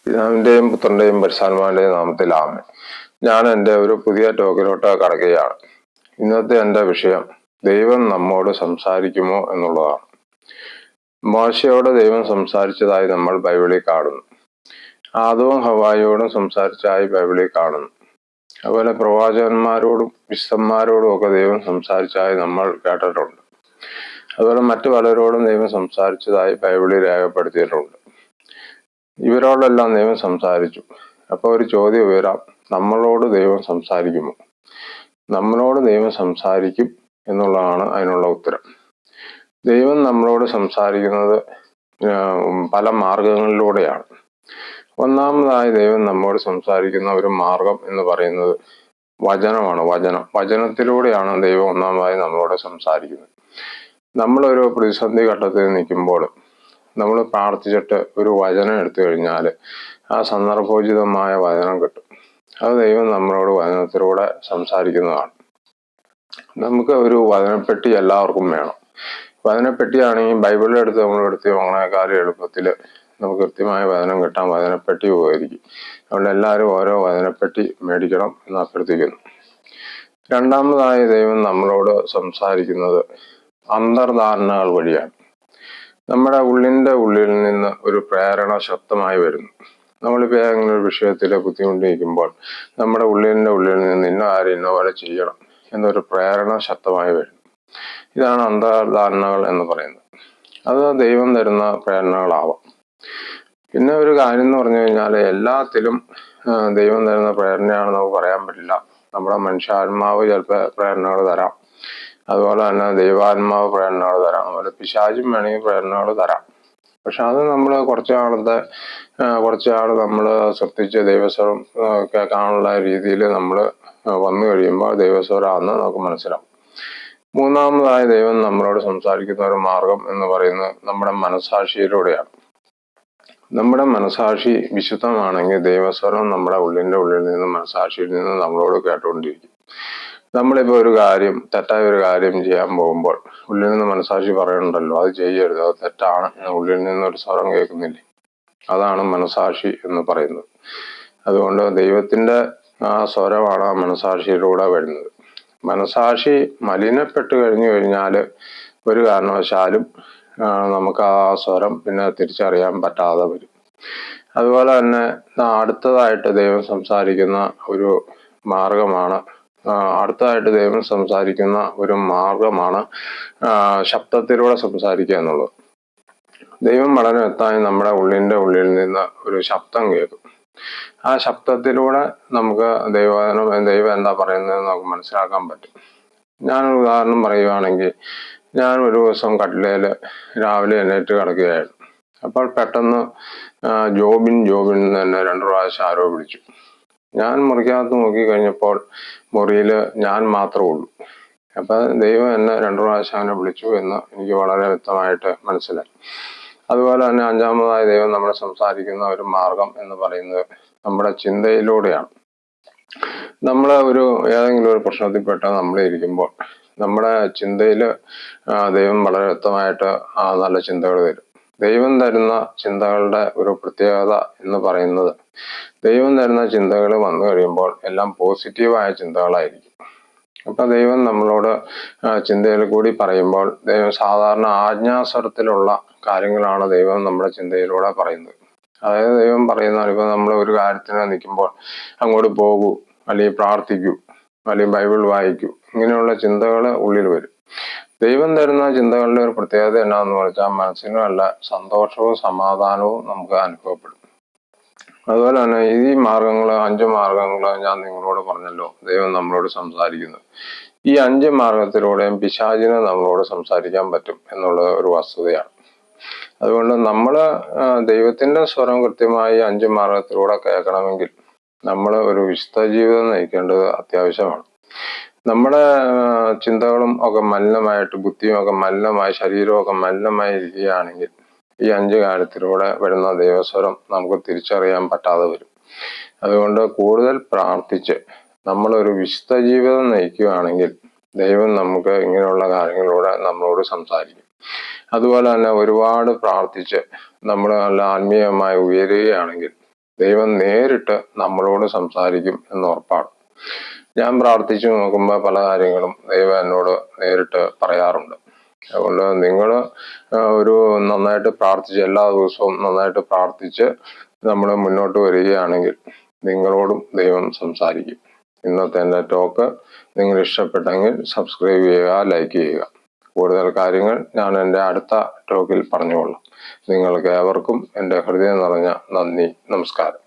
പിതാവിന്റെയും പുത്രന്റെയും പരിശുദ്ധാത്മാവിന്റെയും നാമത്തിൽ ആമേൻ. ഞാൻ എൻ്റെ ഒരു പുതിയ ടോക്കിലോട്ട് കടക്കുകയാണ്. ഇന്നത്തെ എൻ്റെ വിഷയം ദൈവം നമ്മോട് സംസാരിക്കുമോ എന്നുള്ളതാണ്. മോശയോട് ദൈവം സംസാരിച്ചതായി നമ്മൾ ബൈബിളിൽ കാണുന്നു. ആദവും ഹവ്വായോടും സംസാരിച്ചതായി ബൈബിളിൽ കാണുന്നു. അതുപോലെ പ്രവാചകന്മാരോടും വിശുദ്ധന്മാരോടും ഒക്കെ ദൈവം സംസാരിച്ചതായി നമ്മൾ കേട്ടിട്ടുണ്ട്. അതുപോലെ മറ്റു പലരോടും ദൈവം സംസാരിച്ചതായി ബൈബിളിൽ രേഖപ്പെടുത്തിയിട്ടുണ്ട്. ഇവരോടെല്ലാം ദൈവം സംസാരിച്ചു. അപ്പോൾ ഒരു ചോദ്യം ഉയരാം, നമ്മളോട് ദൈവം സംസാരിക്കുമോ? നമ്മളോട് ദൈവം സംസാരിക്കും എന്നുള്ളതാണ് അതിനുള്ള ഉത്തരം. ദൈവം നമ്മളോട് സംസാരിക്കുന്നത് പല മാർഗങ്ങളിലൂടെയാണ്. ഒന്നാമതായി ദൈവം നമ്മോട് സംസാരിക്കുന്ന ഒരു മാർഗം എന്ന് പറയുന്നത് വചനമാണ്. വചനത്തിലൂടെയാണ് ദൈവം ഒന്നാമതായി നമ്മളോട് സംസാരിക്കുന്നത്. നമ്മളൊരു പ്രതിസന്ധി ഘട്ടത്തിൽ നിൽക്കുമ്പോൾ നമ്മൾ പ്രാർത്ഥിച്ചിട്ട് ഒരു വചനം എടുത്തു കഴിഞ്ഞാൽ ആ സന്ദർഭോചിതമായ വചനം കിട്ടും. അത് ദൈവം നമ്മളോട് വചനത്തിലൂടെ സംസാരിക്കുന്നതാണ്. നമുക്ക് ഒരു വചനപ്പെട്ടി എല്ലാവർക്കും വേണം. വചനപ്പെട്ടിയാണെങ്കിൽ ബൈബിളിലെടുത്ത് നമ്മളെടുത്ത് നമ്മളെക്കാളും എളുപ്പത്തിൽ നമുക്ക് കൃത്യമായ വചനം കിട്ടാൻ വചനപ്പെട്ടി ഉപകരിക്കും. അതുകൊണ്ട് എല്ലാവരും ഓരോ വചനപ്പെട്ടി മേടിക്കണം എന്ന് അഭ്യർത്ഥിക്കുന്നു. രണ്ടാമതായി ദൈവം നമ്മളോട് സംസാരിക്കുന്നത് അന്തർധാരണകൾ വഴിയാണ്. നമ്മുടെ ഉള്ളിൻ്റെ ഉള്ളിൽ നിന്ന് ഒരു പ്രേരണ ശക്തമായി വരുന്നു. നമ്മളിപ്പോൾ ഏതെങ്കിലും ഒരു വിഷയത്തിൽ ബുദ്ധിമുട്ടിയിരിക്കുമ്പോൾ നമ്മുടെ ഉള്ളിൻ്റെ ഉള്ളിൽ നിന്ന് ഇന്ന കാര്യം ഇന്ന പോലെ ചെയ്യണം എന്നൊരു പ്രേരണ ശക്തമായി വരുന്നു. ഇതാണ് അന്തർധാരണകൾ എന്ന് പറയുന്നത്. അത് ദൈവം തരുന്ന പ്രേരണകളാവാം. പിന്നെ ഒരു കാര്യം എന്ന് പറഞ്ഞു കഴിഞ്ഞാൽ എല്ലാത്തിലും ദൈവം തരുന്ന പ്രേരണയാണെന്ന് നമുക്ക് പറയാൻ പറ്റില്ല. നമ്മുടെ മനുഷ്യാത്മാവ് ചിലപ്പോൾ പ്രേരണകൾ തരാം. അതുപോലെ തന്നെ ദൈവാത്മാവ് പ്രേരണകൾ തരാം. അതുപോലെ പിശാചും വേണമെങ്കിൽ പ്രേരണകൾ തരാം. പക്ഷെ അത് നമ്മൾ കുറച്ചാൾ നമ്മൾ ശ്രദ്ധിച്ച് ദൈവസ്വരം കേൾക്കാനുള്ള രീതിയിൽ നമ്മൾ വന്നു കഴിയുമ്പോൾ ദൈവസ്വരാണെന്ന് നമുക്ക് മനസ്സിലാവും. മൂന്നാമതായി ദൈവം നമ്മളോട് സംസാരിക്കുന്ന ഒരു മാർഗം എന്ന് പറയുന്നത് നമ്മുടെ മനസാക്ഷിയിലൂടെയാണ്. നമ്മുടെ മനസാക്ഷി വിശുദ്ധമാണെങ്കിൽ ദൈവസ്വരം നമ്മുടെ ഉള്ളിൻ്റെ ഉള്ളിൽ നിന്ന് മനസാക്ഷിയിൽ നിന്ന് നമ്മളോട് കേട്ടുകൊണ്ടിരിക്കും. നമ്മളിപ്പോൾ ഒരു കാര്യം തെറ്റായ ഒരു കാര്യം ചെയ്യാൻ പോകുമ്പോൾ ഉള്ളിൽ നിന്ന് മനസാക്ഷി പറയുന്നുണ്ടല്ലോ, അത് ചെയ്യരുത്, അത് തെറ്റാണ് എന്ന് ഉള്ളിൽ നിന്നൊരു സ്വരം കേൾക്കുന്നില്ലേ? അതാണ് മനസാക്ഷി എന്ന് പറയുന്നത്. അതുകൊണ്ട് ദൈവത്തിൻ്റെ ആ സ്വരമാണ് ആ മനസാക്ഷിയിലൂടെ വരുന്നത്. മനസാക്ഷി മലിനപ്പെട്ട് കഴിഞ്ഞാൽ ഒരു കാരണവശാലും നമുക്ക് ആ സ്വരം പിന്നെ തിരിച്ചറിയാൻ പറ്റാതെ വരും. അതുപോലെ തന്നെ അടുത്തതായിട്ട് ദൈവം സംസാരിക്കുന്ന ഒരു മാർഗമാണ് ശബ്ദത്തിലൂടെ സംസാരിക്കുക എന്നുള്ളത്. ദൈവം വളരെ വ്യക്തമായി നമ്മുടെ ഉള്ളിൻ്റെ ഉള്ളിൽ നിന്ന് ഒരു ശബ്ദം കേൾക്കും. ആ ശബ്ദത്തിലൂടെ നമുക്ക് ദൈവം എന്താ പറയുന്നതെന്ന് നമുക്ക് മനസ്സിലാക്കാൻ പറ്റും. ഞാനൊരു ഉദാഹരണം പറയുകയാണെങ്കിൽ, ഞാൻ ഒരു ദിവസം കട്ടിലയിൽ രാവിലെ എഴുന്നേറ്റ് കിടക്കുകയായിരുന്നു. അപ്പോൾ പെട്ടെന്ന് ജോബിൻ എന്ന് തന്നെ 2 പ്രാവശ്യം ആരോ വിളിച്ചു. ഞാൻ മുറിക്കകത്ത് നോക്കി കഴിഞ്ഞപ്പോൾ മുറിയിൽ ഞാൻ മാത്രമേ ഉള്ളൂ. അപ്പം ദൈവം എന്നെ 2 പ്രാവശ്യം അങ്ങനെ വിളിച്ചു എന്ന് എനിക്ക് വളരെ വ്യക്തമായിട്ട് മനസ്സിലായി. അതുപോലെ തന്നെ അഞ്ചാമതായി ദൈവം നമ്മളെ സംസാരിക്കുന്ന ഒരു മാർഗം എന്ന് പറയുന്നത് നമ്മുടെ ചിന്തയിലൂടെയാണ്. നമ്മൾ ഏതെങ്കിലും ഒരു പ്രശ്നത്തിൽപ്പെട്ട് നമ്മളിരിക്കുമ്പോൾ നമ്മുടെ ചിന്തയിൽ ദൈവം വളരെ വ്യക്തമായിട്ട് നല്ല ചിന്തകൾ തരും. ദൈവം തരുന്ന ചിന്തകളുടെ ഒരു പ്രത്യേകത എന്ന് പറയുന്നത്, ദൈവം തരുന്ന ചിന്തകൾ വന്നു കഴിയുമ്പോൾ എല്ലാം പോസിറ്റീവായ ചിന്തകളായിരിക്കും. അപ്പം ദൈവം നമ്മളോട് ചിന്തയിൽ കൂടി പറയുമ്പോൾ ദൈവം സാധാരണ ആജ്ഞാസ്വരത്തിലുള്ള കാര്യങ്ങളാണ് ദൈവം നമ്മുടെ ചിന്തയിലൂടെ പറയുന്നത്. അതായത് ദൈവം പറയുന്ന, ഇപ്പം നമ്മൾ ഒരു കാര്യത്തിന് നിൽക്കുമ്പോൾ അങ്ങോട്ട് പോകൂ, അല്ലെങ്കിൽ പ്രാർത്ഥിക്കൂ, അല്ലെങ്കിൽ ബൈബിൾ വായിക്കൂ, ഇങ്ങനെയുള്ള ചിന്തകൾ ഉള്ളിൽ വരും. ദൈവം തരുന്ന ചിന്തകളുടെ ഒരു പ്രത്യേകത എന്നാന്ന് വെച്ചാൽ മനസ്സിന് നല്ല സന്തോഷവും സമാധാനവും നമുക്ക് അനുഭവപ്പെടും. അതുപോലെ തന്നെ ഈ 5 മാർഗങ്ങൾ ഞാൻ നിങ്ങളോട് പറഞ്ഞല്ലോ ദൈവം നമ്മളോട് സംസാരിക്കുന്നത്. ഈ 5 മാർഗത്തിലൂടെയും പിശാചിനെ നമ്മളോട് സംസാരിക്കാൻ പറ്റും എന്നുള്ള ഒരു വസ്തുതയാണ്. അതുകൊണ്ട് നമ്മൾ ദൈവത്തിൻ്റെ സ്വരം കൃത്യമായി 5 മാർഗത്തിലൂടെ കേൾക്കണമെങ്കിൽ നമ്മൾ ഒരു വിശുദ്ധ ജീവിതം നയിക്കേണ്ടത് അത്യാവശ്യമാണ്. നമ്മുടെ ചിന്തകളും ഒക്കെ മലിനമായിട്ട്, ബുദ്ധിയും ഒക്കെ മലിനമായി, ശരീരവും ഒക്കെ മലിനമായി ഇരിക്കുകയാണെങ്കിൽ ഈ 5 കാര്യത്തിലൂടെ വരുന്ന ദൈവസ്വരം നമുക്ക് തിരിച്ചറിയാൻ പറ്റാതെ വരും. അതുകൊണ്ട് കൂടുതൽ പ്രാർത്ഥിച്ച് നമ്മളൊരു വിശുദ്ധ ജീവിതം നയിക്കുകയാണെങ്കിൽ ദൈവം നമുക്ക് ഇങ്ങനെയുള്ള കാര്യങ്ങളിലൂടെ നമ്മളോട് സംസാരിക്കും. അതുപോലെ തന്നെ ഒരുപാട് പ്രാർത്ഥിച്ച് നമ്മൾ നല്ല ആത്മീയമായി ഉയരുകയാണെങ്കിൽ ദൈവം നേരിട്ട് നമ്മളോട് സംസാരിക്കും എന്ന് ഉറപ്പാണ്. ഞാൻ പ്രാർത്ഥിച്ചു നോക്കുമ്പോൾ പല കാര്യങ്ങളും ദൈവം എന്നോട് നേരിട്ട് പറയാറുണ്ട്. അതുകൊണ്ട് നിങ്ങൾ ഒരു നന്നായിട്ട് പ്രാർത്ഥിച്ച് എല്ലാ ദിവസവും നന്നായിട്ട് പ്രാർത്ഥിച്ച് നമ്മൾ മുന്നോട്ട് വരികയാണെങ്കിൽ നിങ്ങളോടും ദൈവം സംസാരിക്കും. ഇന്നത്തെ എൻ്റെ ടോക്ക് നിങ്ങൾ ഇഷ്ടപ്പെട്ടെങ്കിൽ സബ്സ്ക്രൈബ് ചെയ്യുക, ലൈക്ക് ചെയ്യുക. കൂടുതൽ കാര്യങ്ങൾ ഞാൻ എൻ്റെ അടുത്ത ടോക്കിൽ പറഞ്ഞുകൊള്ളാം. നിങ്ങൾക്ക് ഏവർക്കും എൻ്റെ ഹൃദയം നിറഞ്ഞ നന്ദി, നമസ്കാരം.